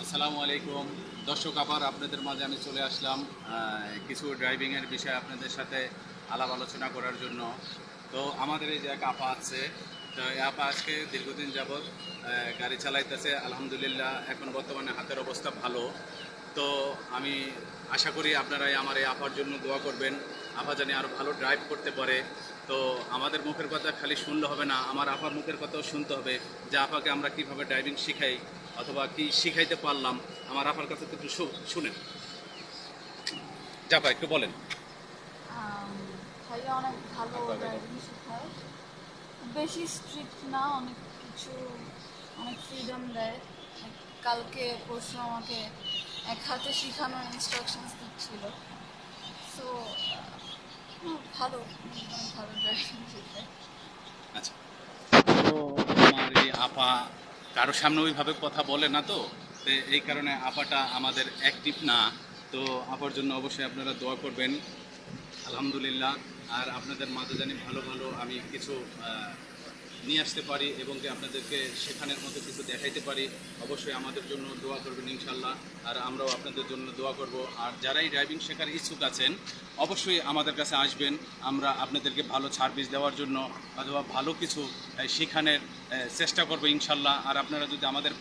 আসসালামু আলাইকুম দর্শক, আবার আপনাদের মাঝে আমি চলে আসলাম কিছু ড্রাইভিংয়ের বিষয়ে আপনাদের সাথে আলাপ আলোচনা করার জন্য। তো আমাদের এই যে এক আপা আছে, তো এই আপা আজকে দীর্ঘদিন যাবৎ গাড়ি চালাইতেছে, আলহামদুলিল্লাহ এখন বর্তমানে হাতের অবস্থা ভালো। তো আমি আশা করি আপনারাই আমার এই আপার জন্য দোয়া করবেন, আপা জানি আরও ভালো ড্রাইভ করতে পারে। তো আমাদের মুখের কথা খালি শুনলে হবে না, আমার আপার মুখের কথাও শুনতে হবে যে আপাকে আমরা কীভাবে ড্রাইভিং শিখাই অথবা কি শিখাইতে পারলাম। আমার আপার কাছে তো একটু শুনেন, জাপা একটু বলেন। আম, ভাইয়া অনেক ভালো ড্রাইভিং শেখায়, বেশি স্ট্রিক্ট না, অনেক কিছু, অনেক ফ্রিডম দেয়। কালকে পরশু আমাকে এক হাতে শেখানোর ইনস্ট্রাকশনস দিচ্ছিল। সো ভালো, অনেক ভালো ড্রাইভিং শেখায়। আচ্ছা, তো আমার এই আপা কারোর সামনে ওইভাবে কথা বলে না, তো তো এই কারণে আপাটা আমাদের অ্যাক্টিভ না। তো আপার জন্য অবশ্যই আপনারা দোয়া করবেন, আলহামদুলিল্লাহ। আর আপনাদের মাঝে জানি ভালো ভালো আমি কিছু নিয়ে আসতে পারি এবং কি আপনাদেরকে শেখানোর মতো কিছু দেখাইতে পারি। অবশ্যই আমাদের জন্য দোয়া করবেন ইনশাল্লাহ, আর আমরাও আপনাদের জন্য দোয়া করব। আর যারাই ড্রাইভিং শেখার ইচ্ছুক আছেন অবশ্যই আমাদের কাছে আসবেন, আমরা আপনাদেরকে ভালো সার্ভিস দেওয়ার জন্য অথবা ভালো কিছু শেখানোর চেষ্টা করবো ইনশাল্লাহ। আর আপনারা যদি আমাদের